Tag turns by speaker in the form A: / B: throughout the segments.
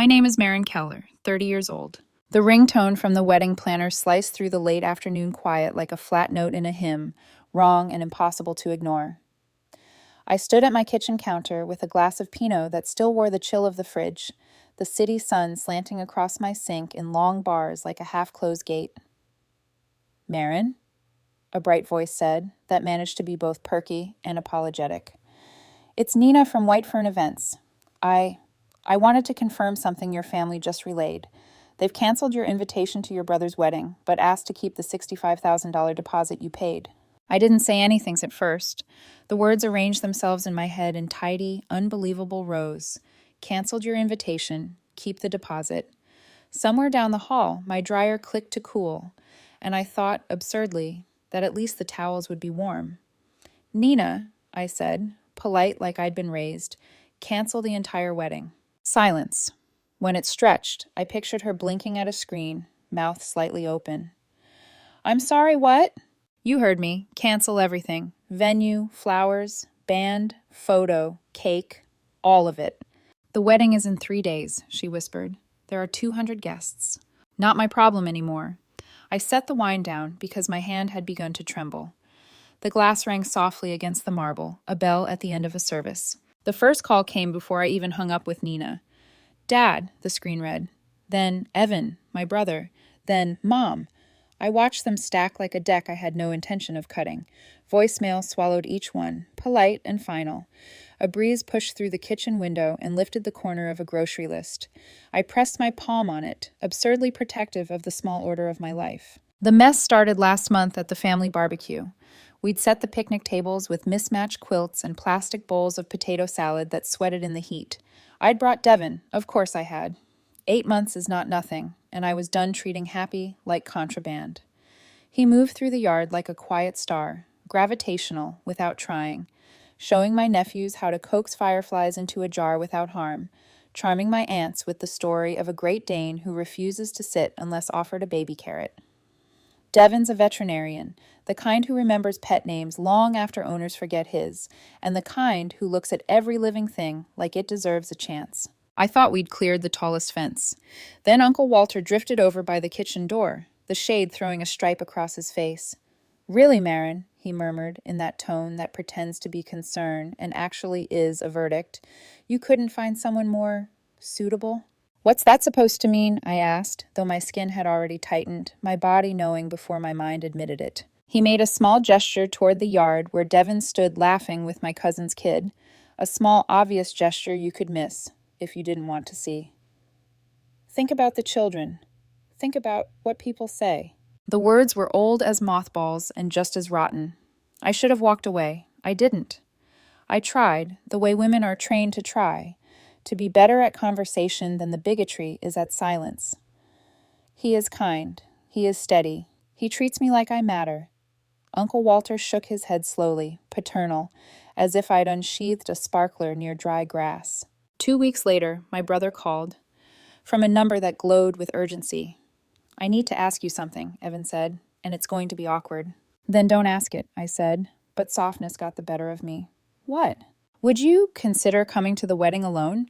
A: My name is Marin Keller, 30 years old. The ringtone from the wedding planner sliced through the late afternoon quiet like a flat note in a hymn, wrong and impossible to ignore. I stood at my kitchen counter with a glass of Pinot that still wore the chill of the fridge, the city sun slanting across my sink in long bars like a half-closed gate. "Marin?" a bright voice said, that managed to be both perky and apologetic. "It's Nina from White Fern Events. I wanted to confirm something your family just relayed. They've canceled your invitation to your brother's wedding, but asked to keep the $65,000 deposit you paid." I didn't say anything at first. The words arranged themselves in my head in tidy, unbelievable rows. Canceled your invitation, keep the deposit. Somewhere down the hall, my dryer clicked to cool, and I thought, absurdly, that at least the towels would be warm. "Nina," I said, polite like I'd been raised, "cancel the entire wedding." Silence. When it stretched, I pictured her blinking at a screen, mouth slightly open. "I'm sorry, what?" "You heard me. Cancel everything. Venue, flowers, band, photo, cake, all of it." "The wedding is in 3 days," she whispered. "There are 200 guests. Not my problem anymore." I set the wine down because my hand had begun to tremble. The glass rang softly against the marble, a bell at the end of a service. The first call came before I even hung up with Nina. "Dad," the screen read. Then Evan, my brother. Then Mom. I watched them stack like a deck I had no intention of cutting. Voicemail swallowed each one, polite and final. A breeze pushed through the kitchen window and lifted the corner of a grocery list. I pressed my palm on it, absurdly protective of the small order of my life. The mess started last month at the family barbecue. We'd set the picnic tables with mismatched quilts and plastic bowls of potato salad that sweated in the heat. I'd brought Devin, of course I had. 8 months is not nothing, and I was done treating Happy like contraband. He moved through the yard like a quiet star, gravitational without trying, showing my nephews how to coax fireflies into a jar without harm, charming my aunts with the story of a Great Dane who refuses to sit unless offered a baby carrot. Devin's a veterinarian, the kind who remembers pet names long after owners forget his, and the kind who looks at every living thing like it deserves a chance. I thought we'd cleared the tallest fence. Then Uncle Walter drifted over by the kitchen door, the shade throwing a stripe across his face. "Really, Marin," he murmured in that tone that pretends to be concern and actually is a verdict, "you couldn't find someone more suitable?" "What's that supposed to mean?" I asked, though my skin had already tightened, my body knowing before my mind admitted it. He made a small gesture toward the yard where Devin stood laughing with my cousin's kid, a small, obvious gesture you could miss if you didn't want to see. "Think about the children. Think about what people say." The words were old as mothballs and just as rotten. I should have walked away. I didn't. I tried, the way women are trained to try, to be better at conversation than the bigotry is at silence. "He is kind. He is steady. He treats me like I matter." Uncle Walter shook his head slowly, paternal, as if I'd unsheathed a sparkler near dry grass. 2 weeks later, my brother called, from a number that glowed with urgency. "I need to ask you something," Evan said, "and it's going to be awkward." "Then don't ask it," I said, but softness got the better of me. "What?" "Would you consider coming to the wedding alone?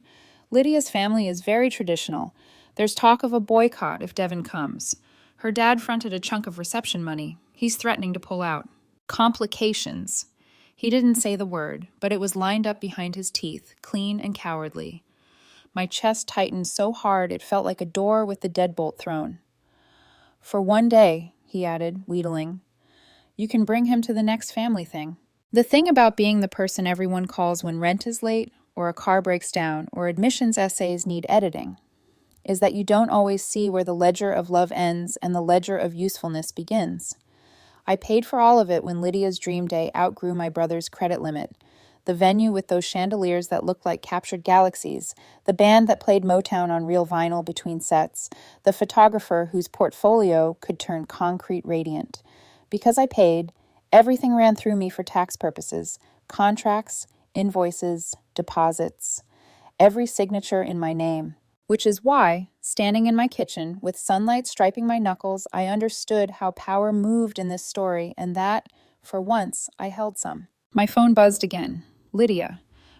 A: Lydia's family is very traditional. There's talk of a boycott if Devin comes. Her dad fronted a chunk of reception money. He's threatening to pull out." Complications. He didn't say the word, but it was lined up behind his teeth, clean and cowardly. My chest tightened so hard it felt like a door with the deadbolt thrown. "For 1 day," he added, wheedling. "You can bring him to the next family thing." The thing about being the person everyone calls when rent is late, or a car breaks down, or admissions essays need editing, is that you don't always see where the ledger of love ends and the ledger of usefulness begins. I paid for all of it when Lydia's dream day outgrew my brother's credit limit. The venue with those chandeliers that looked like captured galaxies, the band that played Motown on real vinyl between sets, the photographer whose portfolio could turn concrete radiant. Because I paid, everything ran through me for tax purposes: contracts, invoices, deposits, every signature in my name. Which is why, standing in my kitchen, with sunlight striping my knuckles, I understood how power moved in this story, and that, for once, I held some. My phone buzzed again. Lydia.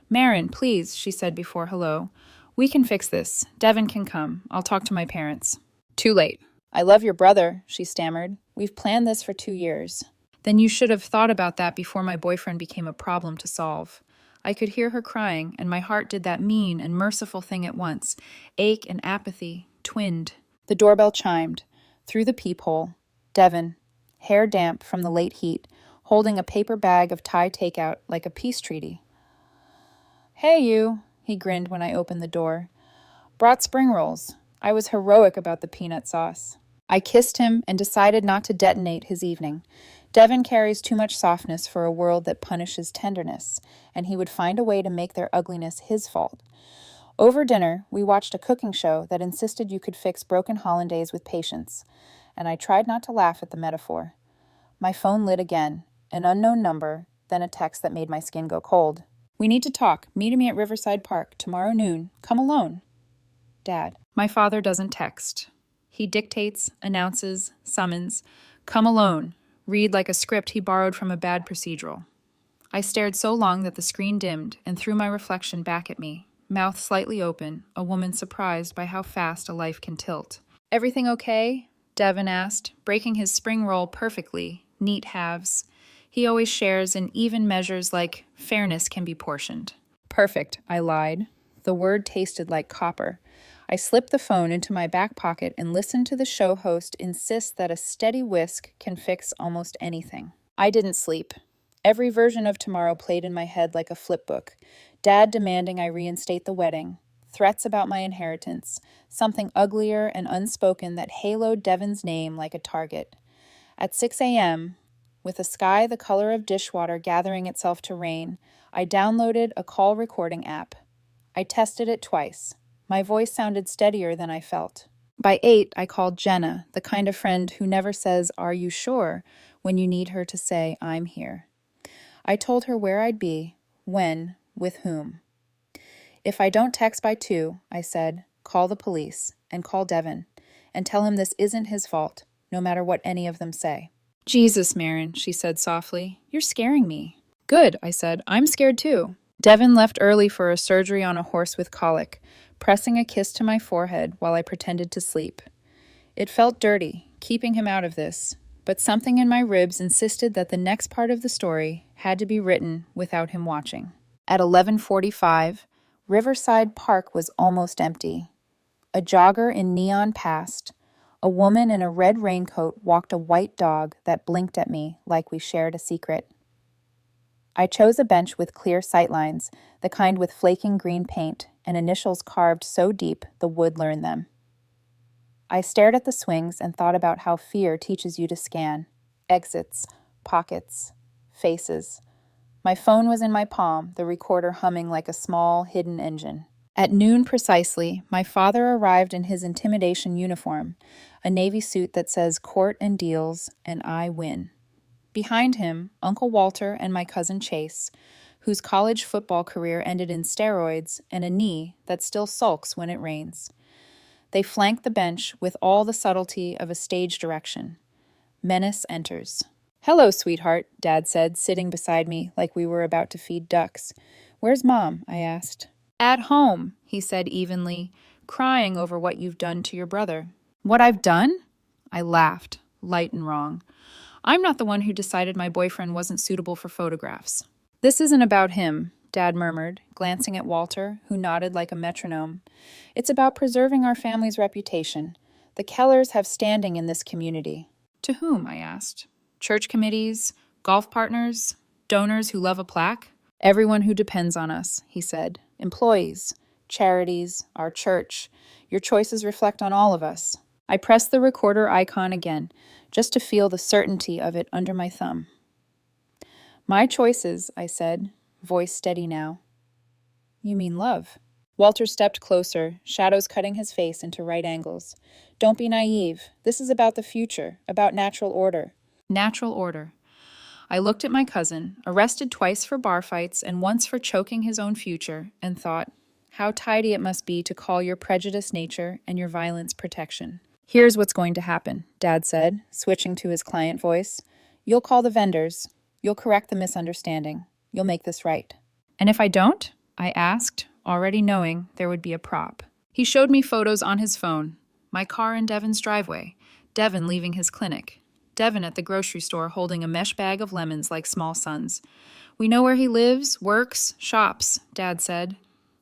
A: "Marin, please," she said before hello. We can fix this. Devin can come. I'll talk to my parents. Too late. I love your brother, she stammered. We've planned this for 2 years. Then you should have thought about that before my boyfriend became a problem to solve. I could hear her crying, and my heart did that mean and merciful thing at once. Ache and apathy, twinned. The doorbell chimed. Through the peephole, Devin, hair damp from the late heat, holding a paper bag of Thai takeout like a peace treaty. Hey, you, he grinned when I opened the door. Brought spring rolls. I was heroic about the peanut sauce. I kissed him and decided not to detonate his evening. Devin carries too much softness for a world that punishes tenderness, and he would find a way to make their ugliness his fault. Over dinner, we watched a cooking show that insisted you could fix broken hollandaise with patience, and I tried not to laugh at the metaphor. My phone lit again, an unknown number, then a text that made my skin go cold. We need to talk. Meet me at Riverside Park tomorrow noon. Come alone. Dad. My father doesn't text. He dictates, announces, summons. Come alone. Read like a script he borrowed from a bad procedural. I stared so long that the screen dimmed and threw my reflection back at me, mouth slightly open, a woman surprised by how fast a life can tilt. Everything okay? Devin asked, breaking his spring roll perfectly, neat halves. He always shares in even measures like fairness can be portioned. Perfect, I lied. The word tasted like copper. I slipped the phone into my back pocket and listened to the show host insist that a steady whisk can fix almost anything. I didn't sleep. Every version of tomorrow played in my head like a flipbook. Dad demanding I reinstate the wedding, threats about my inheritance, something uglier and unspoken that haloed Devin's name like a target. At 6 a.m., with a sky the color of dishwater gathering itself to rain, I downloaded a call recording app. I tested it twice. My voice sounded steadier than I felt. By 8, I called Jenna, the kind of friend who never says, "Are you sure?" when you need her to say, "I'm here." I told her where I'd be, when, with whom. If I don't text by 2, I said, call the police and call Devin and tell him this isn't his fault, no matter what any of them say. Jesus, Marin, she said softly, you're scaring me. Good, I said, I'm scared too. Devin left early for a surgery on a horse with colic, pressing a kiss to my forehead while I pretended to sleep. It felt dirty, keeping him out of this, but something in my ribs insisted that the next part of the story had to be written without him watching. At 11:45, Riverside Park was almost empty. A jogger in neon passed. A woman in a red raincoat walked a white dog that blinked at me like we shared a secret. I chose a bench with clear sightlines, the kind with flaking green paint and initials carved so deep the wood learned them. I stared at the swings and thought about how fear teaches you to scan. Exits, pockets, faces. My phone was in my palm, the recorder humming like a small, hidden engine. At noon precisely, my father arrived in his intimidation uniform, a navy suit that says court and deals, and I win. Behind him, Uncle Walter and my cousin Chase, whose college football career ended in steroids and a knee that still sulks when it rains. They flanked the bench with all the subtlety of a stage direction. Menace enters. Hello, sweetheart, Dad said, sitting beside me like we were about to feed ducks. Where's Mom? I asked. At home, he said evenly, crying over what you've done to your brother. What I've done? I laughed, light and wrong. I'm not the one who decided my boyfriend wasn't suitable for photographs. This isn't about him, Dad murmured, glancing at Walter, who nodded like a metronome. It's about preserving our family's reputation. The Kellers have standing in this community. To whom? I asked. Church committees, golf partners, donors who love a plaque? Everyone who depends on us, he said. Employees, charities, our church. Your choices reflect on all of us. I pressed the recorder icon again, just to feel the certainty of it under my thumb. My choices, I said, voice steady now. You mean love? Walter stepped closer, shadows cutting his face into right angles. Don't be naive. This is about the future, about natural order. Natural order. I looked at my cousin, arrested twice for bar fights and once for choking his own future, and thought, how tidy it must be to call your prejudiced nature and your violence protection. Here's what's going to happen, Dad said, switching to his client voice. You'll call the vendors. You'll correct the misunderstanding. You'll make this right. And if I don't? I asked, already knowing there would be a prop. He showed me photos on his phone. My car in Devin's driveway. Devin leaving his clinic. Devin at the grocery store holding a mesh bag of lemons like small sons. We know where he lives, works, shops, Dad said.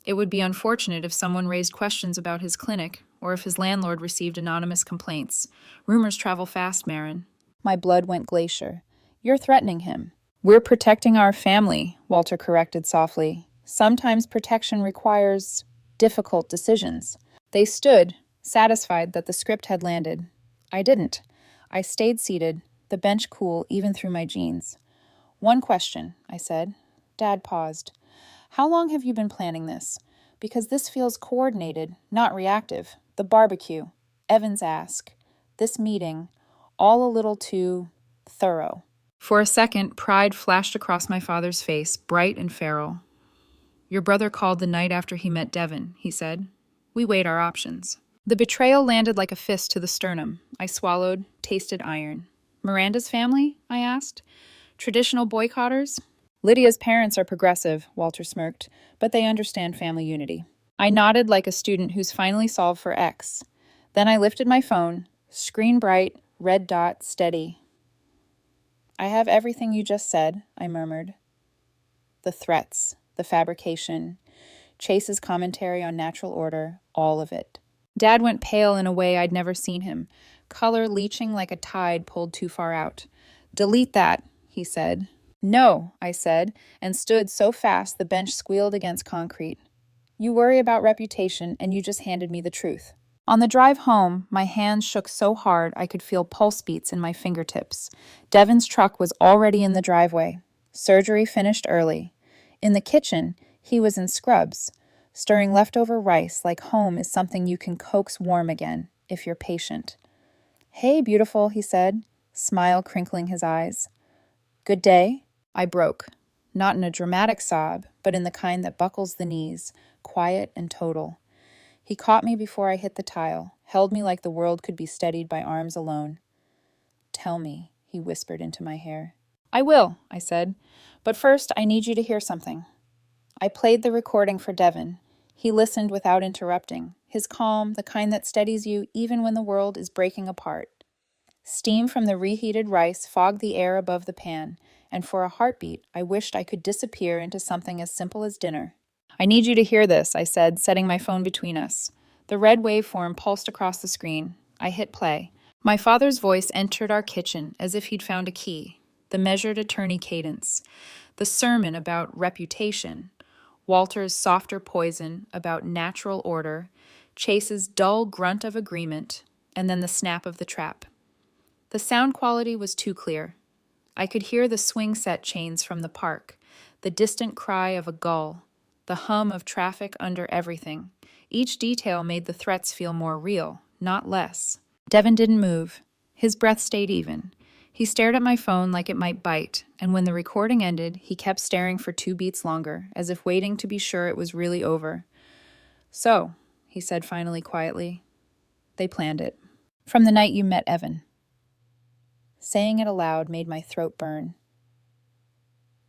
A: It would be unfortunate if someone raised questions about his clinic or if his landlord received anonymous complaints. Rumors travel fast, Marin. My blood went glacier. You're threatening him. We're protecting our family, Walter corrected softly. Sometimes protection requires difficult decisions. They stood, satisfied that the script had landed. I didn't. I stayed seated, the bench cool even through my jeans. One question, I said. Dad paused. How long have you been planning this? Because this feels coordinated, not reactive. The barbecue, Evan's ask, this meeting, all a little too thorough. For a second, pride flashed across my father's face, bright and feral. Your brother called the night after he met Devin, he said. We weighed our options. The betrayal landed like a fist to the sternum. I swallowed, tasted iron. Miranda's family? I asked. Traditional boycotters? Lydia's parents are progressive, Walter smirked, but they understand family unity. I nodded like a student who's finally solved for X. Then I lifted my phone, screen bright, red dot, steady. I have everything you just said, I murmured. The threats, the fabrication, Chase's commentary on natural order, all of it. Dad went pale in a way I'd never seen him, color leaching like a tide pulled too far out. Delete that, he said. No, I said, and stood so fast the bench squealed against concrete. You worry about reputation, and you just handed me the truth. On the drive home, my hands shook so hard I could feel pulse beats in my fingertips. Devin's truck was already in the driveway. Surgery finished early. In the kitchen, he was in scrubs, stirring leftover rice like home is something you can coax warm again, if you're patient. Hey, beautiful, he said, smile crinkling his eyes. Good day? I broke. Not in a dramatic sob, but in the kind that buckles the knees, quiet and total. He caught me before I hit the tile, held me like the world could be steadied by arms alone. Tell me, he whispered into my hair. I will, I said, but first I need you to hear something. I played the recording for Devin. He listened without interrupting, his calm, the kind that steadies you even when the world is breaking apart. Steam from the reheated rice fogged the air above the pan, and for a heartbeat, I wished I could disappear into something as simple as dinner. I need you to hear this, I said, setting my phone between us. The red waveform pulsed across the screen. I hit play. My father's voice entered our kitchen as if he'd found a key, the measured attorney cadence, the sermon about reputation, Walter's softer poison about natural order, Chase's dull grunt of agreement, and then the snap of the trap. The sound quality was too clear. I could hear the swing set chains from the park, the distant cry of a gull, the hum of traffic under everything. Each detail made the threats feel more real, not less. Devin didn't move. His breath stayed even. He stared at my phone like it might bite, and when the recording ended, he kept staring for 2 beats longer, as if waiting to be sure it was really over. So, he said finally quietly, they planned it. From the night you met Evan. Saying it aloud made my throat burn.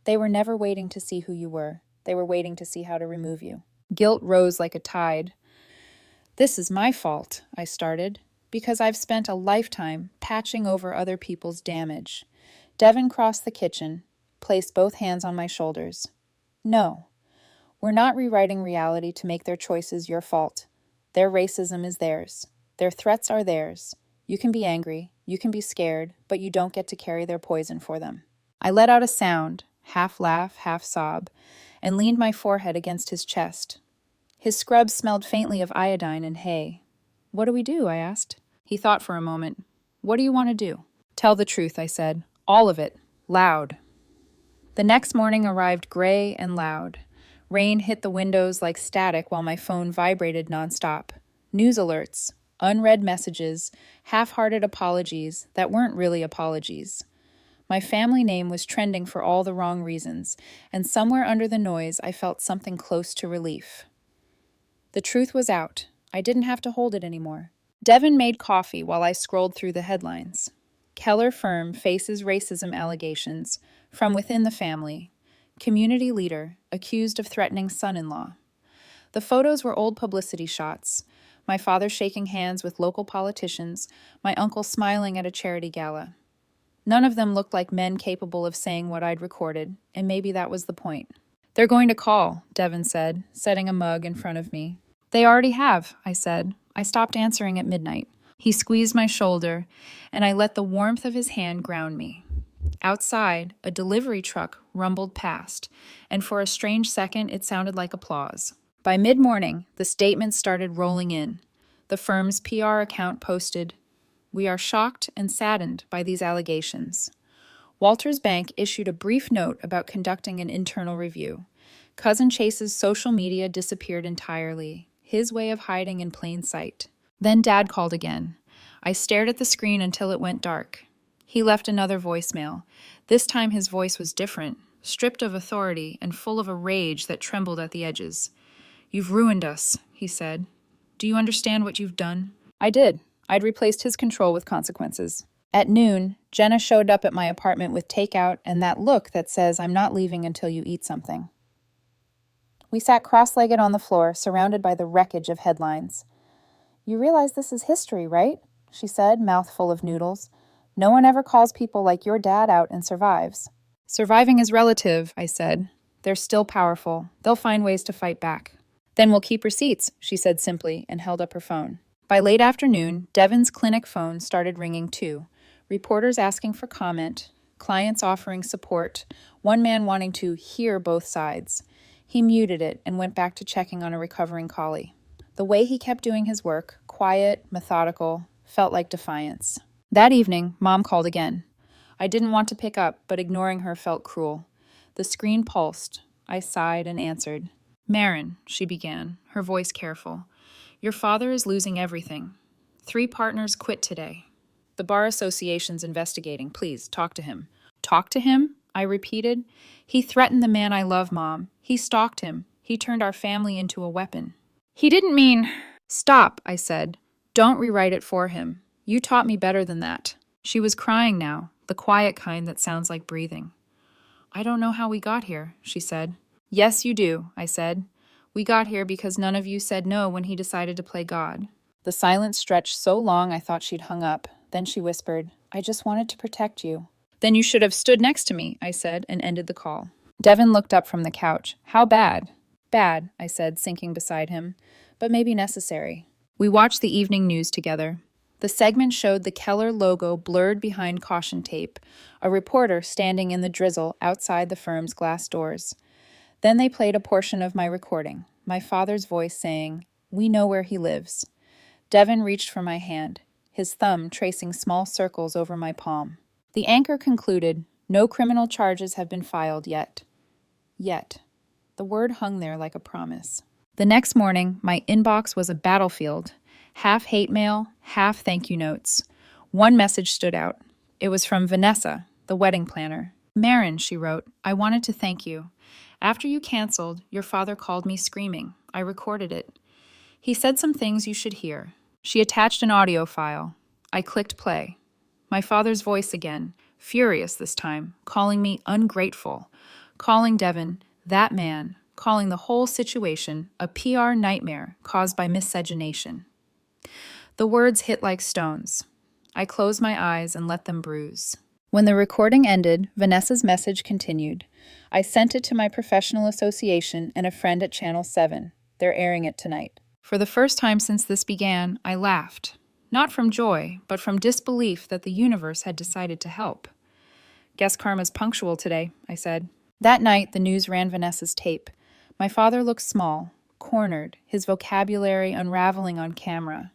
A: They were never waiting to see who you were. They were waiting to see how to remove you. Guilt rose like a tide. This is my fault, I started, because I've spent a lifetime patching over other people's damage. Devin crossed the kitchen, placed both hands on my shoulders. No, we're not rewriting reality to make their choices your fault. Their racism is theirs. Their threats are theirs. You can be angry, you can be scared, but you don't get to carry their poison for them. I let out a sound, half laugh, half sob, and leaned my forehead against his chest. His scrubs smelled faintly of iodine and hay. What do we do? I asked. He thought for a moment. What do you want to do? Tell the truth, I said. All of it. Loud. The next morning arrived gray and loud. Rain hit the windows like static while my phone vibrated nonstop. News alerts, unread messages, half-hearted apologies that weren't really apologies. My family name was trending for all the wrong reasons, and somewhere under the noise I felt something close to relief. The truth was out. I didn't have to hold it anymore. Devin made coffee while I scrolled through the headlines. Keller firm faces racism allegations from within the family. Community leader accused of threatening son-in-law. The photos were old publicity shots. My father shaking hands with local politicians, my uncle smiling at a charity gala. None of them looked like men capable of saying what I'd recorded, and maybe that was the point. "They're going to call," Devin said, setting a mug in front of me. "They already have," I said. I stopped answering at midnight. He squeezed my shoulder, and I let the warmth of his hand ground me. Outside, a delivery truck rumbled past, and for a strange second it sounded like applause. By mid-morning, the statements started rolling in. The firm's PR account posted, "We are shocked and saddened by these allegations." Walters Bank issued a brief note about conducting an internal review. Cousin Chase's social media disappeared entirely, his way of hiding in plain sight. Then Dad called again. I stared at the screen until it went dark. He left another voicemail. This time his voice was different, stripped of authority and full of a rage that trembled at the edges. "You've ruined us," he said. "Do you understand what you've done?" I did. I'd replaced his control with consequences. At noon, Jenna showed up at my apartment with takeout and that look that says, "I'm not leaving until you eat something." We sat cross-legged on the floor, surrounded by the wreckage of headlines. "You realize this is history, right?" she said, mouth full of noodles. "No one ever calls people like your dad out and survives." "Surviving is relative," I said. "They're still powerful. They'll find ways to fight back." "Then we'll keep receipts," she said simply, and held up her phone. By late afternoon, Devin's clinic phone started ringing too. Reporters asking for comment, clients offering support, one man wanting to hear both sides. He muted it and went back to checking on a recovering collie. The way he kept doing his work, quiet, methodical, felt like defiance. That evening, Mom called again. I didn't want to pick up, but ignoring her felt cruel. The screen pulsed. I sighed and answered. "Marin," she began, her voice careful. "Your father is losing everything. 3 partners quit today. The Bar Association's investigating. Please, talk to him." "Talk to him?" I repeated. "He threatened the man I love, Mom. He stalked him. He turned our family into a weapon." "He didn't mean—" "Stop," I said. "Don't rewrite it for him. You taught me better than that." She was crying now, the quiet kind that sounds like breathing. "I don't know how we got here," she said. "Yes, you do," I said. "We got here because none of you said no when he decided to play God." The silence stretched so long I thought she'd hung up. Then she whispered, "I just wanted to protect you." "Then you should have stood next to me," I said, and ended the call. Devin looked up from the couch. "How bad?" "Bad," I said, sinking beside him, "but maybe necessary." We watched the evening news together. The segment showed the Keller logo blurred behind caution tape, a reporter standing in the drizzle outside the firm's glass doors. Then they played a portion of my recording, my father's voice saying, "We know where he lives." Devin reached for my hand, his thumb tracing small circles over my palm. The anchor concluded, "No criminal charges have been filed yet." Yet. The word hung there like a promise. The next morning, my inbox was a battlefield. Half hate mail, half thank you notes. One message stood out. It was from Vanessa, the wedding planner. "Marin," she wrote, "I wanted to thank you. After you canceled, your father called me screaming. I recorded it. He said some things you should hear." She attached an audio file. I clicked play. My father's voice again, furious this time, calling me ungrateful, calling Devin that man, calling the whole situation a PR nightmare caused by miscegenation. The words hit like stones. I closed my eyes and let them bruise. When the recording ended, Vanessa's message continued. "I sent it to my professional association and a friend at Channel 7. They're airing it tonight." For the first time since this began, I laughed. Not from joy, but from disbelief that the universe had decided to help. "Guess karma's punctual today," I said. That night, the news ran Vanessa's tape. My father looked small, cornered, his vocabulary unraveling on camera.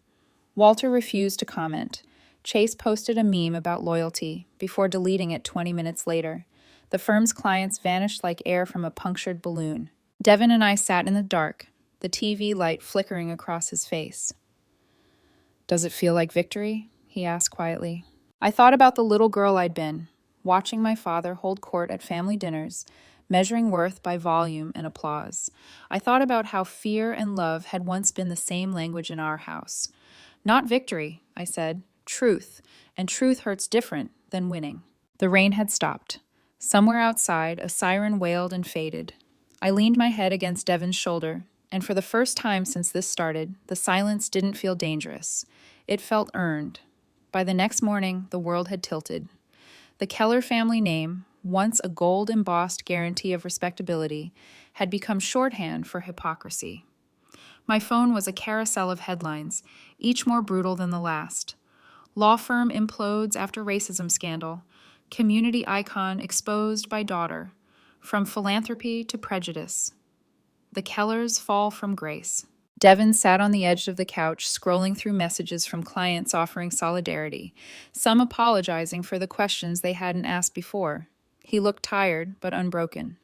A: Walter refused to comment. Chase posted a meme about loyalty before deleting it 20 minutes later. The firm's clients vanished like air from a punctured balloon. Devin and I sat in the dark, the TV light flickering across his face. "Does it feel like victory?" he asked quietly. I thought about the little girl I'd been, watching my father hold court at family dinners, measuring worth by volume and applause. I thought about how fear and love had once been the same language in our house. "Not victory," I said, "truth, and truth hurts different than winning." The rain had stopped. Somewhere outside, a siren wailed and faded. I leaned my head against Devin's shoulder, And for the first time since this started, the silence didn't feel dangerous. It felt earned. By the next morning, the world had tilted. The Keller family name, once a gold-embossed guarantee of respectability, had become shorthand for hypocrisy. My phone was a carousel of headlines, each more brutal than the last. Law firm implodes after racism scandal. Community icon exposed by daughter. From philanthropy to prejudice. The Kellers fall from grace. Devin sat on the edge of the couch, scrolling through messages from clients offering solidarity, some apologizing for the questions they hadn't asked before. He looked tired, but unbroken.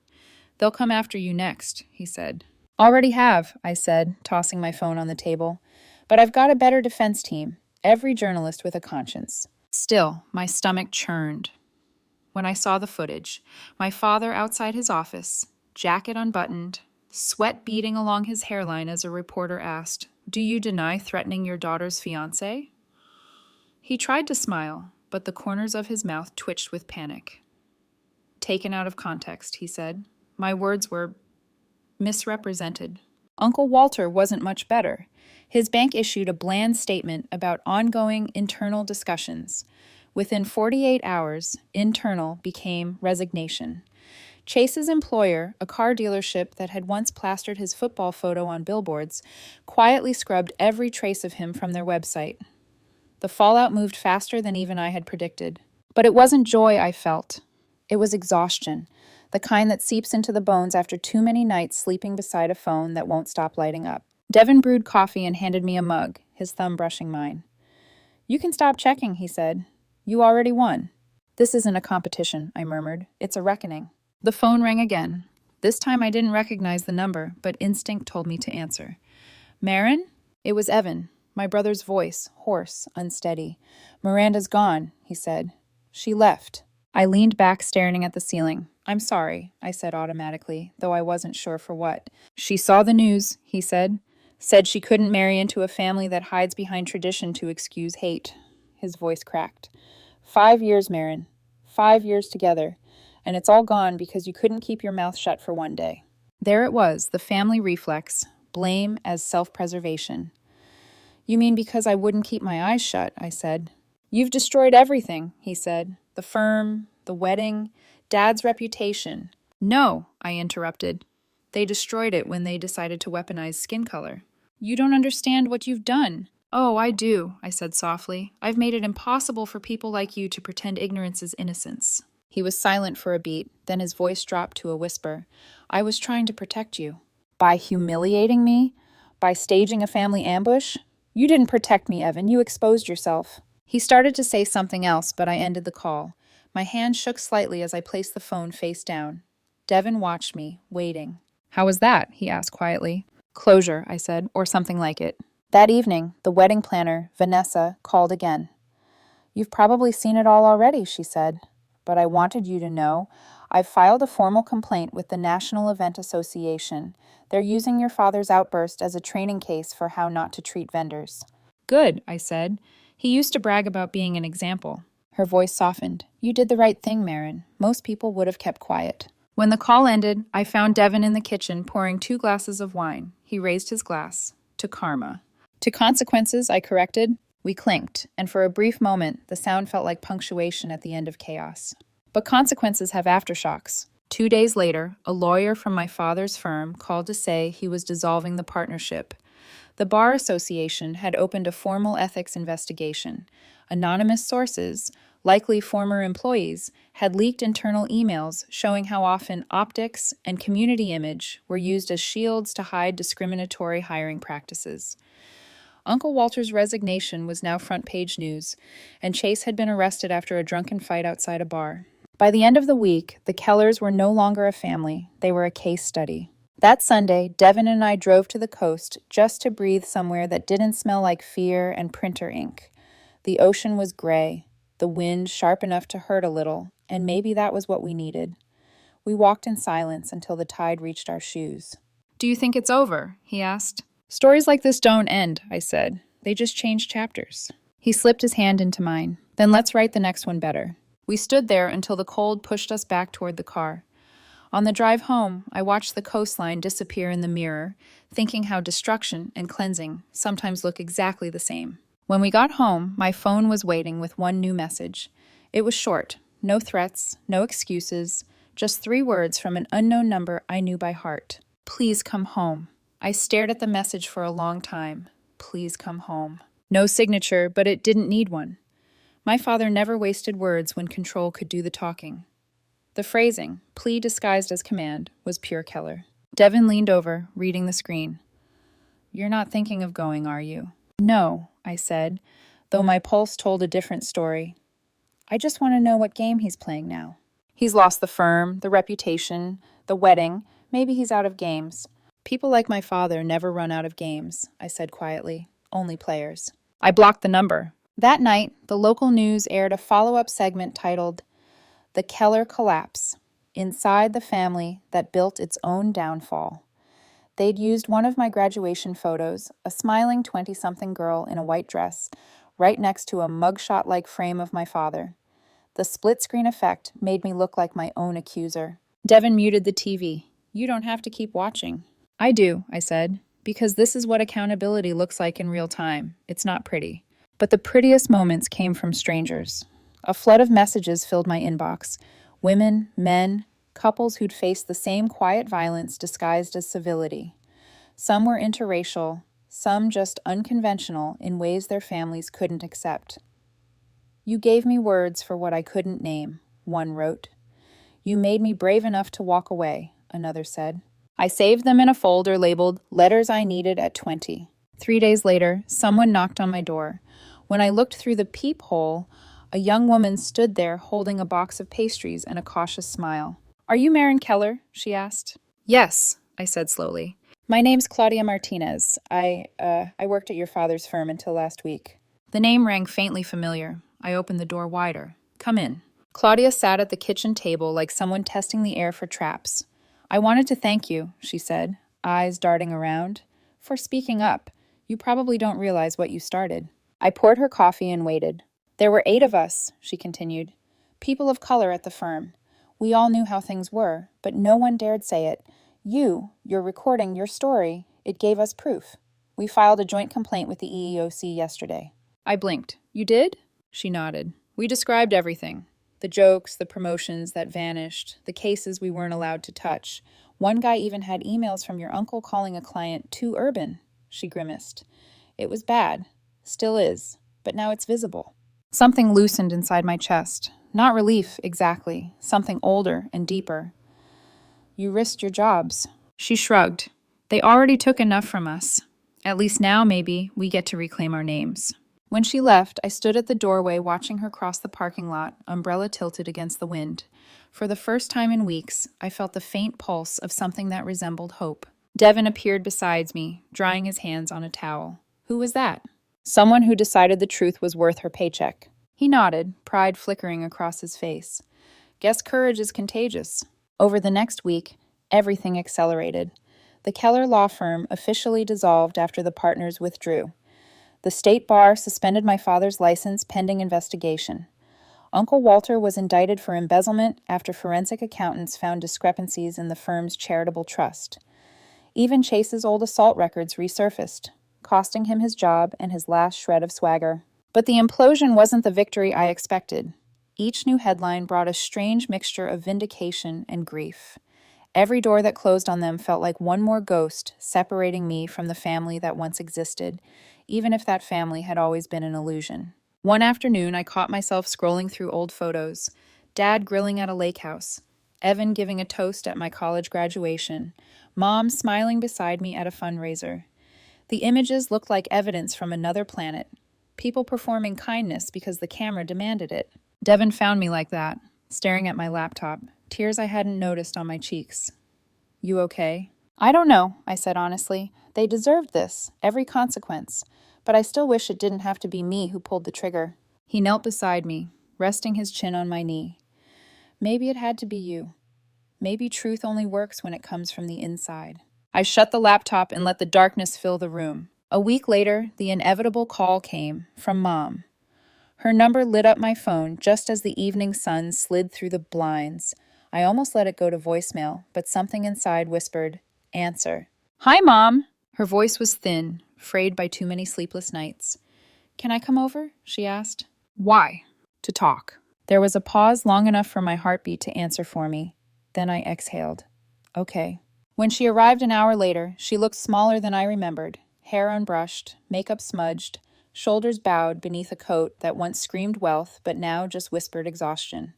A: "They'll come after you next," he said. "Already have," I said, tossing my phone on the table. "But I've got a better defense team. Every journalist with a conscience." Still, my stomach churned. When I saw the footage, my father outside his office, jacket unbuttoned, sweat beading along his hairline as a reporter asked, "Do you deny threatening your daughter's fiancé?" He tried to smile, but the corners of his mouth twitched with panic. "Taken out of context," he said. "My words were misrepresented." Uncle Walter wasn't much better. His bank issued a bland statement about ongoing internal discussions. Within 48 hours, internal became resignation. Chase's employer, a car dealership that had once plastered his football photo on billboards, quietly scrubbed every trace of him from their website. The fallout moved faster than even I had predicted. But it wasn't joy I felt. It was exhaustion, the kind that seeps into the bones after too many nights sleeping beside a phone that won't stop lighting up. Devin brewed coffee and handed me a mug, his thumb brushing mine. "You can stop checking," he said. "You already won." "This isn't a competition," I murmured. "It's a reckoning." The phone rang again. This time I didn't recognize the number, but instinct told me to answer. "Marin?" It was Evan, my brother's voice, hoarse, unsteady. "Miranda's gone," he said. "She left." I leaned back, staring at the ceiling. "I'm sorry," I said automatically, though I wasn't sure for what. "She saw the news," he said. "Said she couldn't marry into a family that hides behind tradition to excuse hate." His voice cracked. 5 years, Marin. 5 years together. And it's all gone because you couldn't keep your mouth shut for one day." There it was, the family reflex, blame as self-preservation. "You mean because I wouldn't keep my eyes shut," I said. "You've destroyed everything," he said. "The firm, the wedding, Dad's reputation." "No," I interrupted. "They destroyed it when they decided to weaponize skin color." "You don't understand what you've done." "Oh, I do," I said softly. "I've made it impossible for people like you to pretend ignorance is innocence." He was silent for a beat, then his voice dropped to a whisper. "I was trying to protect you." "By humiliating me? By staging a family ambush? You didn't protect me, Evan. You exposed yourself." He started to say something else, but I ended the call. My hand shook slightly as I placed the phone face down. Devin watched me, waiting. "How was that?" he asked quietly. "Closure," I said, "or something like it." That evening, the wedding planner, Vanessa, called again. "You've probably seen it all already," she said. "But I wanted you to know. I've filed a formal complaint with the National Event Association. They're using your father's outburst as a training case for how not to treat vendors." "Good," I said. "He used to brag about being an example." Her voice softened. "You did the right thing, Marin. Most people would have kept quiet." When the call ended, I found Devin in the kitchen pouring 2 glasses of wine. He raised his glass. "To karma." "To consequences," I corrected. We clinked, and for a brief moment, the sound felt like punctuation at the end of chaos. But consequences have aftershocks. 2 days later, a lawyer from my father's firm called to say he was dissolving the partnership. The Bar Association had opened a formal ethics investigation. Anonymous sources, likely former employees, had leaked internal emails showing how often optics and community image were used as shields to hide discriminatory hiring practices. Uncle Walter's resignation was now front-page news, and Chase had been arrested after a drunken fight outside a bar. By the end of the week, the Kellers were no longer a family. They were a case study. That Sunday, Devin and I drove to the coast just to breathe somewhere that didn't smell like fear and printer ink. The ocean was gray, the wind sharp enough to hurt a little, and maybe that was what we needed. We walked in silence until the tide reached our shoes. "Do you think it's over?" he asked. "Stories like this don't end," I said. "They just change chapters." He slipped his hand into mine. "Then let's write the next one better." We stood there until the cold pushed us back toward the car. On the drive home, I watched the coastline disappear in the mirror, thinking how destruction and cleansing sometimes look exactly the same. When we got home, my phone was waiting with one new message. It was short, no threats, no excuses, just 3 words from an unknown number I knew by heart. Please come home. I stared at the message for a long time. Please come home. No signature, but it didn't need one. My father never wasted words when control could do the talking. The phrasing, plea disguised as command, was pure Keller. Devin leaned over, reading the screen. You're not thinking of going, are you? No, I said, though my pulse told a different story. I just want to know what game he's playing now. He's lost the firm, the reputation, the wedding. Maybe he's out of games. People like my father never run out of games, I said quietly. Only players. I blocked the number. That night, the local news aired a follow-up segment titled, The Keller Collapse, Inside the Family That Built Its Own Downfall. They'd used one of my graduation photos, a smiling 20-something girl in a white dress, right next to a mugshot-like frame of my father. The split-screen effect made me look like my own accuser. Devin muted the TV. You don't have to keep watching. I do, I said, because this is what accountability looks like in real time. It's not pretty. But the prettiest moments came from strangers. A flood of messages filled my inbox. Women, men, couples who'd faced the same quiet violence disguised as civility. Some were interracial, some just unconventional in ways their families couldn't accept. You gave me words for what I couldn't name, one wrote. You made me brave enough to walk away, another said. I saved them in a folder labeled Letters I Needed at 20. 3 days later, someone knocked on my door. When I looked through the peephole, a young woman stood there holding a box of pastries and a cautious smile. Are you Maren Keller? She asked. Yes, I said slowly. My name's Claudia Martinez. I worked at your father's firm until last week. The name rang faintly familiar. I opened the door wider. Come in. Claudia sat at the kitchen table like someone testing the air for traps. I wanted to thank you, she said, eyes darting around, for speaking up. You probably don't realize what you started. I poured her coffee and waited. There were 8 of us, she continued. People of color at the firm. We all knew how things were, but no one dared say it. You're recording your story. It gave us proof. We filed a joint complaint with the EEOC yesterday. I blinked. You did? She nodded. We described everything. The jokes, the promotions that vanished, the cases we weren't allowed to touch. One guy even had emails from your uncle calling a client too urban, she grimaced. It was bad. Still is. But now it's visible. Something loosened inside my chest. Not relief, exactly. Something older and deeper. You risked your jobs. She shrugged. They already took enough from us. At least now, maybe, we get to reclaim our names. When she left, I stood at the doorway watching her cross the parking lot, umbrella tilted against the wind. For the first time in weeks, I felt the faint pulse of something that resembled hope. Devin appeared beside me, drying his hands on a towel. Who was that? Someone who decided the truth was worth her paycheck. He nodded, pride flickering across his face. Guess courage is contagious. Over the next week, everything accelerated. The Keller law firm officially dissolved after the partners withdrew. The state bar suspended my father's license pending investigation. Uncle Walter was indicted for embezzlement after forensic accountants found discrepancies in the firm's charitable trust. Even Chase's old assault records resurfaced, costing him his job and his last shred of swagger. But the implosion wasn't the victory I expected. Each new headline brought a strange mixture of vindication and grief. Every door that closed on them felt like one more ghost separating me from the family that once existed, even if that family had always been an illusion. One afternoon, I caught myself scrolling through old photos. Dad grilling at a lake house, Evan giving a toast at my college graduation, Mom smiling beside me at a fundraiser. The images looked like evidence from another planet, people performing kindness because the camera demanded it. Devin found me like that, staring at my laptop, tears I hadn't noticed on my cheeks. You okay? I don't know, I said honestly. They deserved this, every consequence. But I still wish it didn't have to be me who pulled the trigger. He knelt beside me, resting his chin on my knee. Maybe it had to be you. Maybe truth only works when it comes from the inside. I shut the laptop and let the darkness fill the room. A week later, the inevitable call came from Mom. Her number lit up my phone just as the evening sun slid through the blinds. I almost let it go to voicemail, but something inside whispered, "Answer." "Hi, Mom." Her voice was thin, frayed by too many sleepless nights. "Can I come over?" she asked. "Why?" "To talk." There was a pause long enough for my heartbeat to answer for me. Then I exhaled. "Okay." When she arrived an hour later, she looked smaller than I remembered, hair unbrushed, makeup smudged, shoulders bowed beneath a coat that once screamed wealth but now just whispered exhaustion.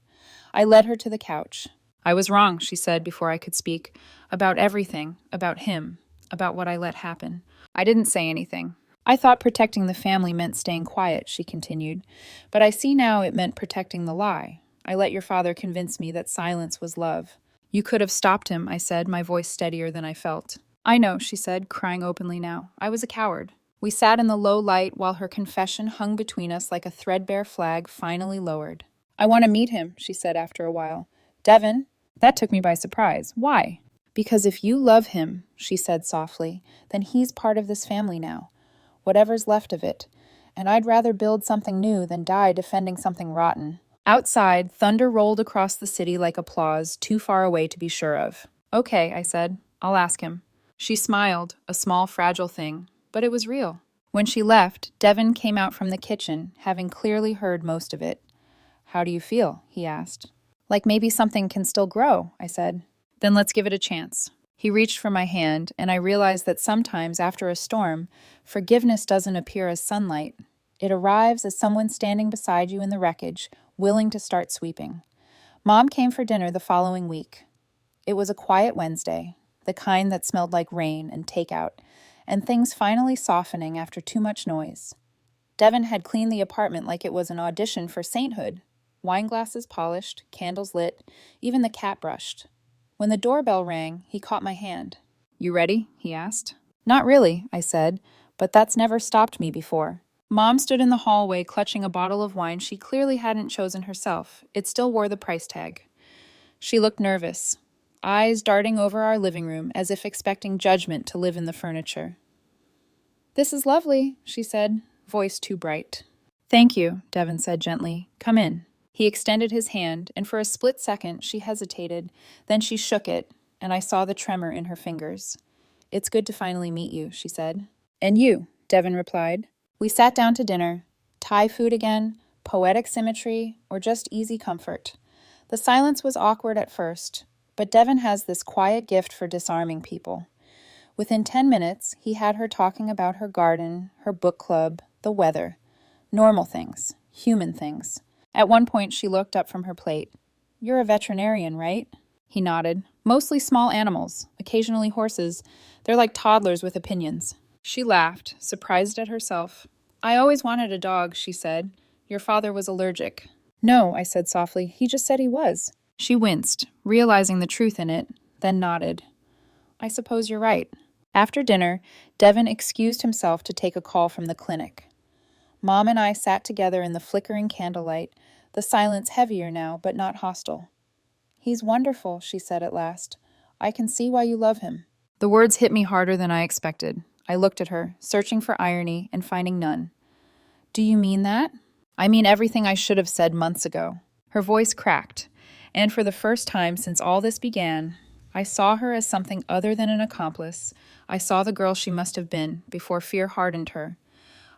A: I led her to the couch. "I was wrong," she said before I could speak, "about everything, about him, about what I let happen." I didn't say anything. "I thought protecting the family meant staying quiet," she continued, "but I see now it meant protecting the lie. I let your father convince me that silence was love." "You could have stopped him," I said, my voice steadier than I felt. "I know," she said, crying openly now. "I was a coward." We sat in the low light while her confession hung between us like a threadbare flag finally lowered. "I want to meet him," she said after a while. "Devin?" That took me by surprise. "Why?" "Because if you love him," she said softly, "then he's part of this family now. Whatever's left of it. And I'd rather build something new than die defending something rotten." Outside, thunder rolled across the city like applause, too far away to be sure of. "Okay," I said. "I'll ask him." She smiled, a small, fragile thing, but it was real. When she left, Devin came out from the kitchen, having clearly heard most of it. "How do you feel?" he asked. "Like maybe something can still grow," I said. "Then let's give it a chance." He reached for my hand, and I realized that sometimes after a storm, forgiveness doesn't appear as sunlight. It arrives as someone standing beside you in the wreckage, willing to start sweeping. Mom came for dinner the following week. It was a quiet Wednesday, the kind that smelled like rain and takeout, and things finally softening after too much noise. Devin had cleaned the apartment like it was an audition for sainthood. Wine glasses polished, candles lit, even the cat brushed. When the doorbell rang, he caught my hand. "You ready?" he asked. "Not really," I said, but that's never stopped me before. Mom stood in the hallway clutching a bottle of wine she clearly hadn't chosen herself. It still wore the price tag. She looked nervous, eyes darting over our living room as if expecting judgment to live in the furniture. "This is lovely," she said, voice too bright. "Thank you," Devin said gently. "Come in." He extended his hand, and for a split second she hesitated. Then she shook it, and I saw the tremor in her fingers. "It's good to finally meet you," she said. "And you," Devin replied. We sat down to dinner. Thai food again, poetic symmetry, or just easy comfort. The silence was awkward at first, but Devin has this quiet gift for disarming people. Within 10 minutes, he had her talking about her garden, her book club, the weather. Normal things, human things. At one point, she looked up from her plate. "You're a veterinarian, right?" He nodded. "Mostly small animals, occasionally horses. They're like toddlers with opinions." She laughed, surprised at herself. "I always wanted a dog," she said. "Your father was allergic." "No," I said softly. "He just said he was." She winced, realizing the truth in it, then nodded. "I suppose you're right." After dinner, Devin excused himself to take a call from the clinic. Mom and I sat together in the flickering candlelight, the silence heavier now, but not hostile. "He's wonderful," she said at last. "I can see why you love him." The words hit me harder than I expected. I looked at her, searching for irony and finding none. "Do you mean that?" "I mean everything I should have said months ago." Her voice cracked, and for the first time since all this began, I saw her as something other than an accomplice. I saw the girl she must have been, before fear hardened her.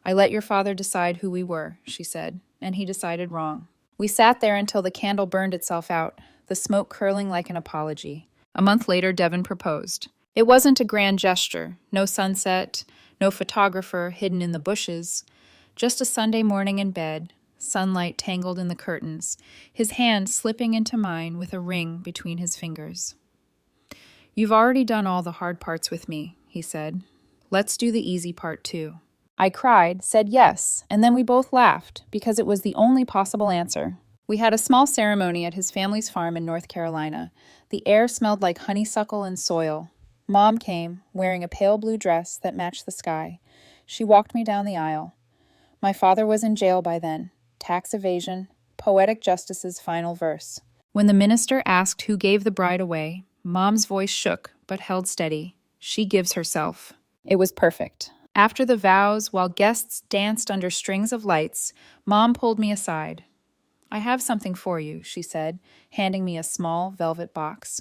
A: "I let your father decide who we were," she said, "and he decided wrong." We sat there until the candle burned itself out, the smoke curling like an apology. A month later, Devin proposed. It wasn't a grand gesture, no sunset, no photographer hidden in the bushes, just a Sunday morning in bed, sunlight tangled in the curtains, his hand slipping into mine with a ring between his fingers. "You've already done all the hard parts with me," he said. "Let's do the easy part too." I cried, said yes, and then we both laughed, because it was the only possible answer. We had a small ceremony at his family's farm in North Carolina. The air smelled like honeysuckle and soil. Mom came, wearing a pale blue dress that matched the sky. She walked me down the aisle. My father was in jail by then. Tax evasion, poetic justice's final verse. When the minister asked who gave the bride away, Mom's voice shook, but held steady. "She gives herself." It was perfect. After the vows, while guests danced under strings of lights, Mom pulled me aside. I have something for you, she said, handing me a small velvet box.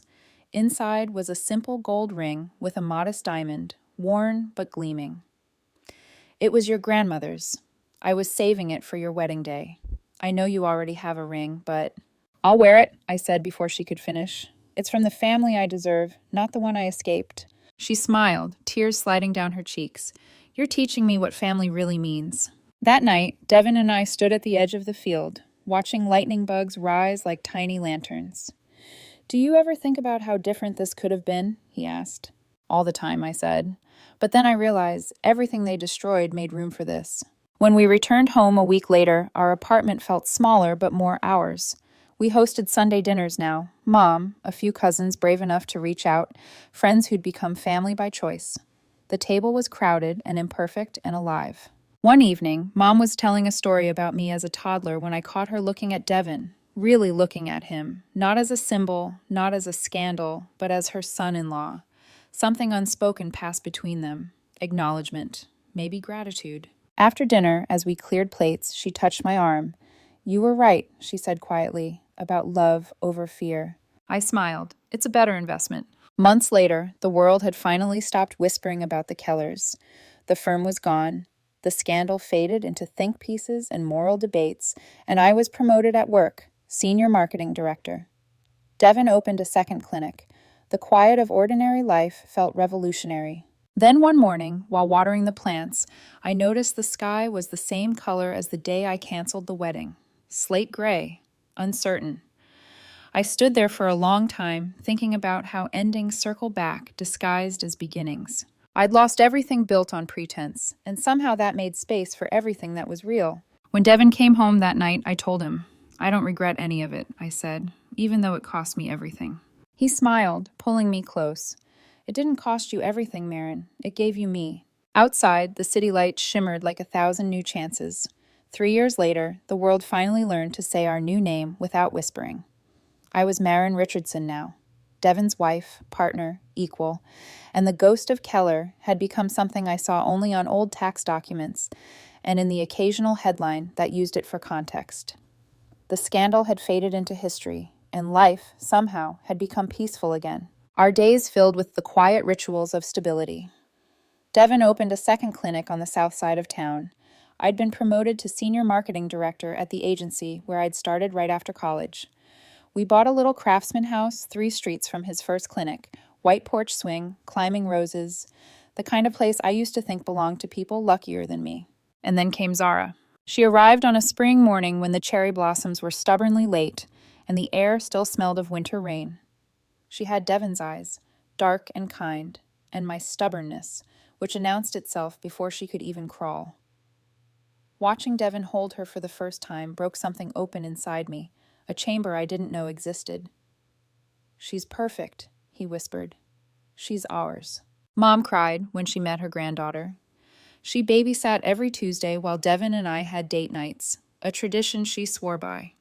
A: Inside was a simple gold ring with a modest diamond, worn but gleaming. It was your grandmother's. I was saving it for your wedding day. I know you already have a ring, but I'll wear it, I said before she could finish. It's from the family I deserve, not the one I escaped. She smiled, tears sliding down her cheeks. You're teaching me what family really means. That night, Devin and I stood at the edge of the field, watching lightning bugs rise like tiny lanterns. Do you ever think about how different this could have been? He asked. All the time, I said. But then I realized everything they destroyed made room for this. When we returned home a week later, our apartment felt smaller but more ours. We hosted Sunday dinners now. Mom, a few cousins brave enough to reach out, friends who'd become family by choice. The table was crowded and imperfect and alive. One evening, Mom was telling a story about me as a toddler when I caught her looking at Devin, really looking at him, not as a symbol, not as a scandal, but as her son-in-law. Something unspoken passed between them. Acknowledgement, maybe gratitude. After dinner, as we cleared plates, she touched my arm. You were right, she said quietly, about love over fear. I smiled. It's a better investment. Months later, the world had finally stopped whispering about the Kellers. The firm was gone. The scandal faded into think pieces and moral debates, and I was promoted at work, senior marketing director. Devin opened a second clinic. The quiet of ordinary life felt revolutionary. Then one morning, while watering the plants, I noticed the sky was the same color as the day I canceled the wedding. Slate gray, uncertain. I stood there for a long time, thinking about how endings circle back, disguised as beginnings. I'd lost everything built on pretense, and somehow that made space for everything that was real. When Devin came home that night, I told him, I don't regret any of it, I said, even though it cost me everything. He smiled, pulling me close. It didn't cost you everything, Marin. It gave you me. Outside, the city lights shimmered like 1,000 new chances. 3 years later, the world finally learned to say our new name without whispering. I was Marin Richardson now, Devin's wife, partner, equal, and the ghost of Keller had become something I saw only on old tax documents and in the occasional headline that used it for context. The scandal had faded into history, and life, somehow, had become peaceful again. Our days filled with the quiet rituals of stability. Devin opened a second clinic on the south side of town. I'd been promoted to senior marketing director at the agency where I'd started right after college. We bought a little craftsman house 3 streets from his first clinic, white porch swing, climbing roses, the kind of place I used to think belonged to people luckier than me. And then came Zara. She arrived on a spring morning when the cherry blossoms were stubbornly late, and the air still smelled of winter rain. She had Devin's eyes, dark and kind, and my stubbornness, which announced itself before she could even crawl. Watching Devin hold her for the first time broke something open inside me, a chamber I didn't know existed. She's perfect, he whispered. She's ours. Mom cried when she met her granddaughter. She babysat every Tuesday while Devin and I had date nights, a tradition she swore by.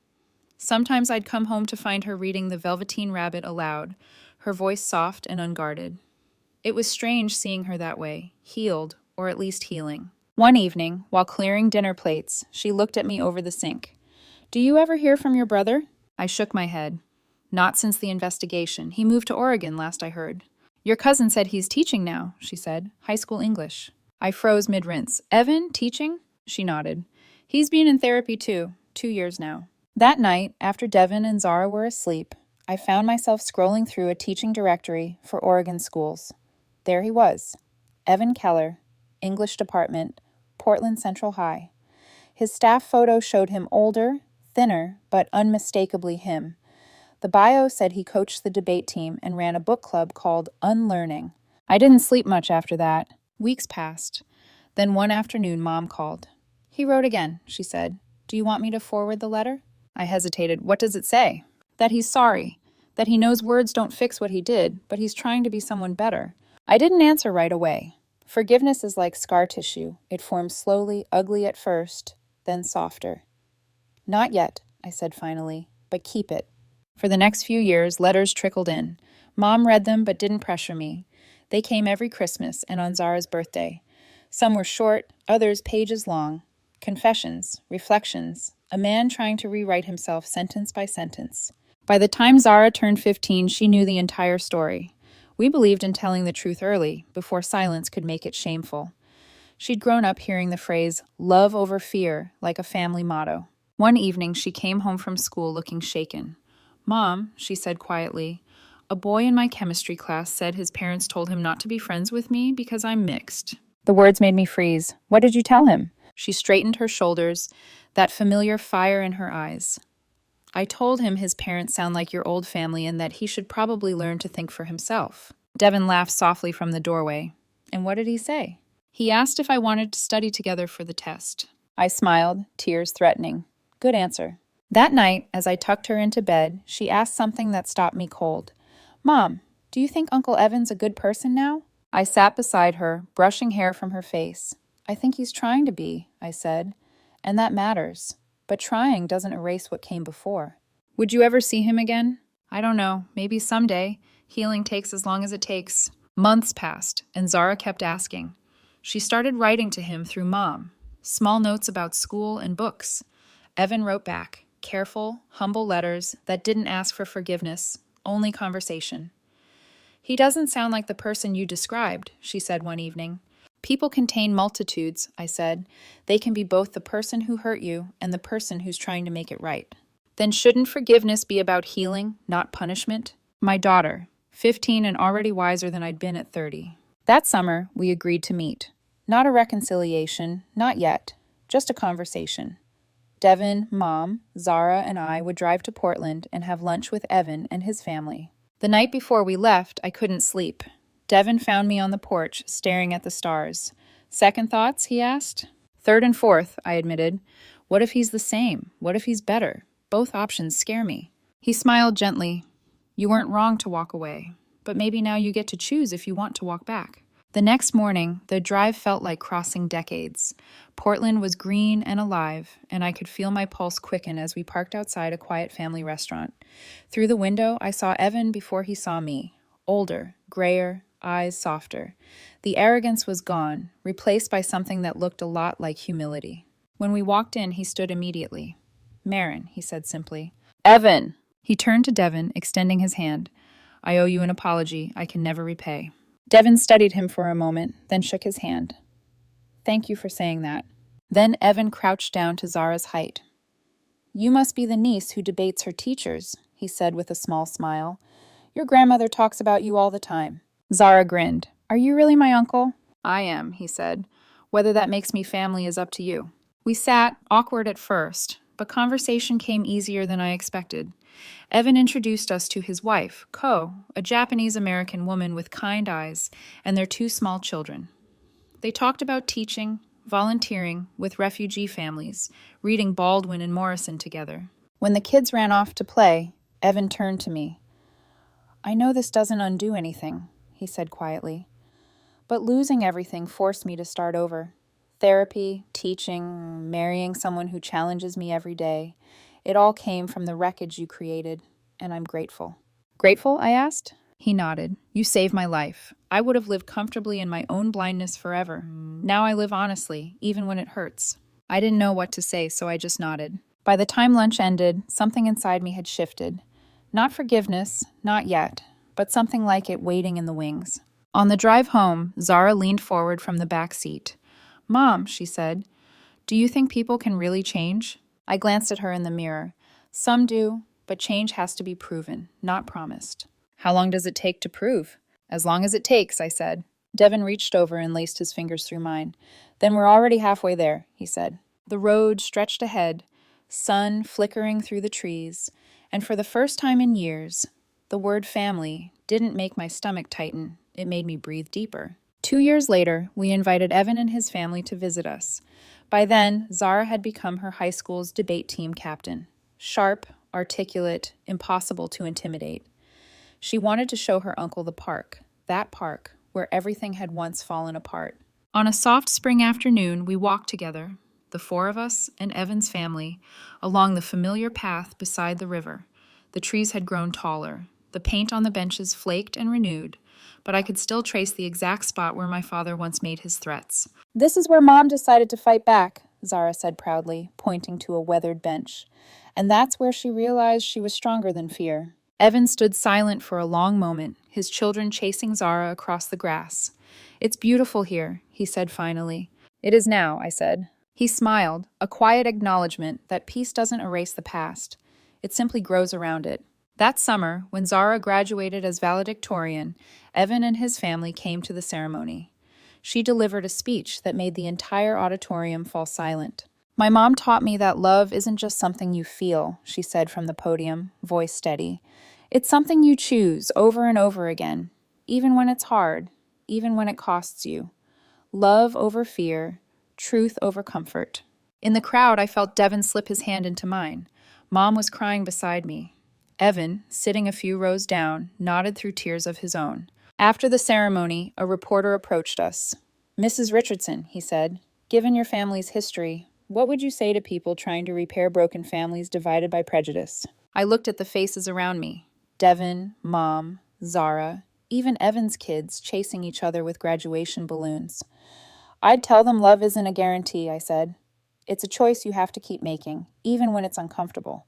A: Sometimes I'd come home to find her reading The Velveteen Rabbit aloud, her voice soft and unguarded. It was strange seeing her that way, healed, or at least healing. One evening, while clearing dinner plates, she looked at me over the sink. Do you ever hear from your brother? I shook my head. Not since the investigation. He moved to Oregon, last I heard. Your cousin said he's teaching now, she said. High school English. I froze mid-rinse. Evan, teaching? She nodded. He's been in therapy too, 2 years now. That night, after Devin and Zara were asleep, I found myself scrolling through a teaching directory for Oregon schools. There he was. Evan Keller, English department, Portland Central High. His staff photo showed him older, thinner, but unmistakably him. The bio said he coached the debate team and ran a book club called Unlearning. I didn't sleep much after that. Weeks passed. Then one afternoon, Mom called. He wrote again, she said. Do you want me to forward the letter? I hesitated. What does it say? That he's sorry. That he knows words don't fix what he did, but he's trying to be someone better. I didn't answer right away. Forgiveness is like scar tissue. It forms slowly, ugly at first, then softer. Not yet, I said finally, but keep it. For the next few years, letters trickled in. Mom read them but didn't pressure me. They came every Christmas and on Zara's birthday. Some were short, others pages long. Confessions, reflections, A man trying to rewrite himself sentence by sentence. By the time Zara turned 15, she knew the entire story. We believed in telling the truth early, before silence could make it shameful. She'd grown up hearing the phrase, love over fear, like a family motto. One evening, she came home from school looking shaken. Mom, she said quietly, a boy in my chemistry class said his parents told him not to be friends with me because I'm mixed. The words made me freeze. What did you tell him? She straightened her shoulders, that familiar fire in her eyes. I told him his parents sound like your old family and that he should probably learn to think for himself. Devin laughed softly from the doorway. And what did he say? He asked if I wanted to study together for the test. I smiled, tears threatening. Good answer. That night, as I tucked her into bed, she asked something that stopped me cold. Mom, do you think Uncle Evan's a good person now? I sat beside her, brushing hair from her face. I think he's trying to be, I said. And that matters. But trying doesn't erase what came before. Would you ever see him again? I don't know. Maybe someday. Healing takes as long as it takes. Months passed, and Zara kept asking. She started writing to him through Mom. Small notes about school and books. Evan wrote back. Careful, humble letters that didn't ask for forgiveness, only conversation. He doesn't sound like the person you described, she said one evening. People contain multitudes, I said. They can be both the person who hurt you and the person who's trying to make it right. Then shouldn't forgiveness be about healing, not punishment? My daughter, 15 and already wiser than I'd been at 30. That summer, we agreed to meet. Not a reconciliation, not yet, just a conversation. Devin, Mom, Zara, and I would drive to Portland and have lunch with Evan and his family. The night before we left, I couldn't sleep. Devin found me on the porch, staring at the stars. Second thoughts, he asked. Third and fourth, I admitted. What if he's the same? What if he's better? Both options scare me. He smiled gently. You weren't wrong to walk away, but maybe now you get to choose if you want to walk back. The next morning, the drive felt like crossing decades. Portland was green and alive, and I could feel my pulse quicken as we parked outside a quiet family restaurant. Through the window, I saw Evan before he saw me. Older, grayer, eyes softer. The arrogance was gone, replaced by something that looked a lot like humility. When we walked in, he stood immediately. Marin, he said simply. Evan! He turned to Devin, extending his hand. I owe you an apology I can never repay. Devin studied him for a moment, then shook his hand. Thank you for saying that. Then Evan crouched down to Zara's height. You must be the niece who debates her teachers, he said with a small smile. Your grandmother talks about you all the time. Zara grinned. Are you really my uncle? I am, he said. Whether that makes me family is up to you. We sat, awkward at first, but conversation came easier than I expected. Evan introduced us to his wife, Ko, a Japanese-American woman with kind eyes, and their 2 small children. They talked about teaching, volunteering with refugee families, reading Baldwin and Morrison together. When the kids ran off to play, Evan turned to me. I know this doesn't undo anything, he said quietly, but losing everything forced me to start over. Therapy, teaching, marrying someone who challenges me every day. It all came from the wreckage you created, and I'm grateful. Grateful? I asked. He nodded. You saved my life. I would have lived comfortably in my own blindness forever. Now I live honestly, even when it hurts. I didn't know what to say, so I just nodded. By the time lunch ended, something inside me had shifted. Not forgiveness, not yet, but something like it waiting in the wings. On the drive home, Zara leaned forward from the back seat. Mom, she said, do you think people can really change? I glanced at her in the mirror. Some do, but change has to be proven, not promised. How long does it take to prove? As long as it takes, I said. Devin reached over and laced his fingers through mine. Then we're already halfway there, he said. The road stretched ahead, sun flickering through the trees, and for the first time in years, the word family didn't make my stomach tighten. It made me breathe deeper. 2 years later, we invited Evan and his family to visit us. By then, Zara had become her high school's debate team captain. Sharp, articulate, impossible to intimidate. She wanted to show her uncle the park, that park where everything had once fallen apart. On a soft spring afternoon, we walked together, the 4 of us and Evan's family, along the familiar path beside the river. The trees had grown taller. The paint on the benches flaked and renewed, but I could still trace the exact spot where my father once made his threats. This is where Mom decided to fight back, Zara said proudly, pointing to a weathered bench. And that's where she realized she was stronger than fear. Evan stood silent for a long moment, his children chasing Zara across the grass. "It's beautiful here," he said finally. "It is now," I said. He smiled, a quiet acknowledgement that peace doesn't erase the past. It simply grows around it. That summer, when Zara graduated as valedictorian, Evan and his family came to the ceremony. She delivered a speech that made the entire auditorium fall silent. "My mom taught me that love isn't just something you feel," she said from the podium, voice steady. "It's something you choose over and over again, even when it's hard, even when it costs you. Love over fear, truth over comfort." In the crowd, I felt Devin slip his hand into mine. Mom was crying beside me. Evan, sitting a few rows down, nodded through tears of his own. After the ceremony, a reporter approached us. "Mrs. Richardson," he said, "given your family's history, what would you say to people trying to repair broken families divided by prejudice?" I looked at the faces around me. Devin, Mom, Zara, even Evan's kids chasing each other with graduation balloons. "I'd tell them love isn't a guarantee," I said. "It's a choice you have to keep making, even when it's uncomfortable.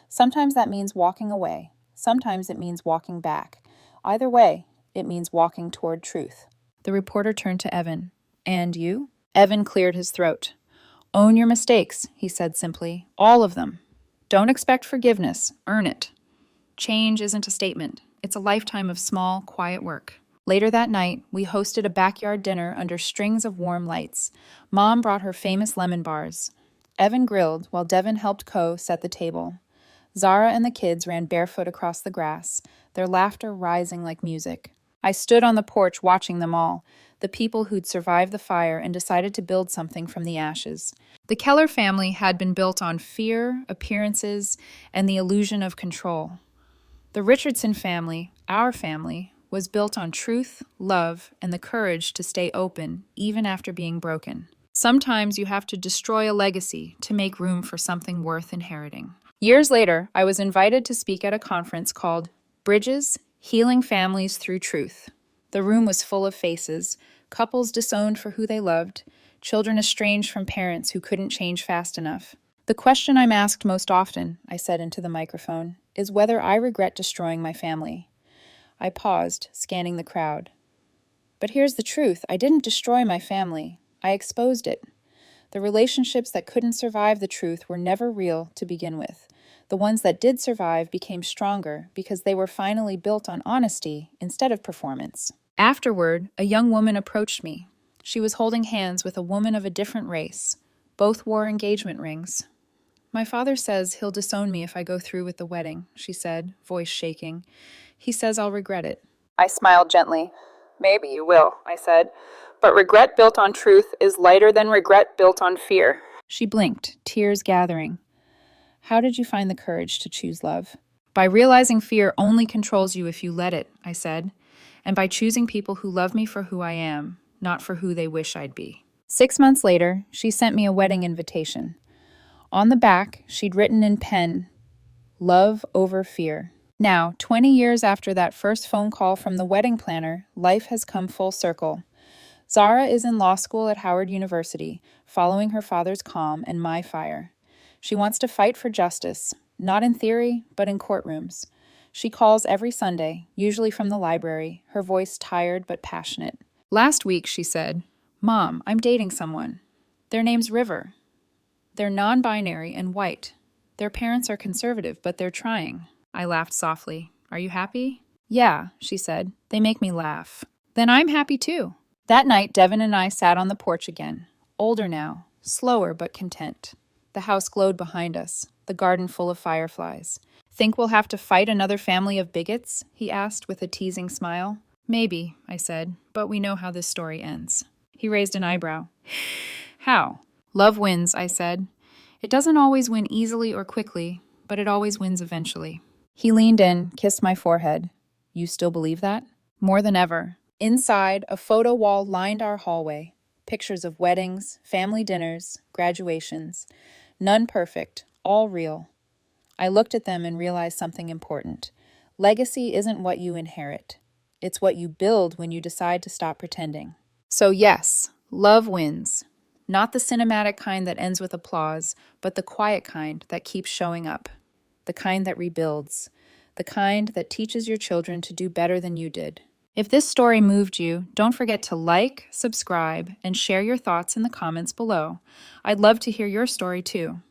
A: Sometimes that means walking away. Sometimes it means walking back. Either way, it means walking toward truth." The reporter turned to Evan. "And you?" Evan cleared his throat. "Own your mistakes," he said simply. "All of them. Don't expect forgiveness. Earn it. Change isn't a statement. It's a lifetime of small, quiet work." Later that night, we hosted a backyard dinner under strings of warm lights. Mom brought her famous lemon bars. Evan grilled while Devin helped set the table. Zara and the kids ran barefoot across the grass, their laughter rising like music. I stood on the porch watching them all, the people who'd survived the fire and decided to build something from the ashes. The Keller family had been built on fear, appearances, and the illusion of control. The Richardson family, our family, was built on truth, love, and the courage to stay open, even after being broken. Sometimes you have to destroy a legacy to make room for something worth inheriting. Years later, I was invited to speak at a conference called Bridges, Healing Families Through Truth. The room was full of faces, couples disowned for who they loved, children estranged from parents who couldn't change fast enough. "The question I'm asked most often," I said into the microphone, "is whether I regret destroying my family." I paused, scanning the crowd. "But here's the truth. I didn't destroy my family. I exposed it. The relationships that couldn't survive the truth were never real to begin with. The ones that did survive became stronger because they were finally built on honesty instead of performance." Afterward, a young woman approached me. She was holding hands with a woman of a different race. Both wore engagement rings. "My father says he'll disown me if I go through with the wedding," she said, voice shaking. "He says I'll regret it." I smiled gently. "Maybe you will," I said. "But regret built on truth is lighter than regret built on fear." She blinked, tears gathering. "How did you find the courage to choose love?" "By realizing fear only controls you if you let it," I said, "and by choosing people who love me for who I am, not for who they wish I'd be." 6 months later, she sent me a wedding invitation. On the back, she'd written in pen, "Love over fear." Now, 20 years after that first phone call from the wedding planner, life has come full circle. Zara is in law school at Howard University, following her father's calm and my fire. She wants to fight for justice, not in theory, but in courtrooms. She calls every Sunday, usually from the library, her voice tired but passionate. "Last week," she said, "Mom, I'm dating someone. Their name's River. They're non-binary and white. Their parents are conservative, but they're trying." I laughed softly. "Are you happy?" "Yeah," she said. "They make me laugh." "Then I'm happy too." That night, Devin and I sat on the porch again. Older now, slower but content. The house glowed behind us, the garden full of fireflies. "Think we'll have to fight another family of bigots?" he asked with a teasing smile. "Maybe," I said, "but we know how this story ends." He raised an eyebrow. "How?" "Love wins," I said. "It doesn't always win easily or quickly, but it always wins eventually." He leaned in, kissed my forehead. "You still believe that?" "More than ever." Inside, a photo wall lined our hallway. Pictures of weddings, family dinners, graduations. None perfect, all real. I looked at them and realized something important. Legacy isn't what you inherit. It's what you build when you decide to stop pretending. So yes, love wins. Not the cinematic kind that ends with applause, but the quiet kind that keeps showing up. The kind that rebuilds. The kind that teaches your children to do better than you did. If this story moved you, don't forget to like, subscribe, and share your thoughts in the comments below. I'd love to hear your story too.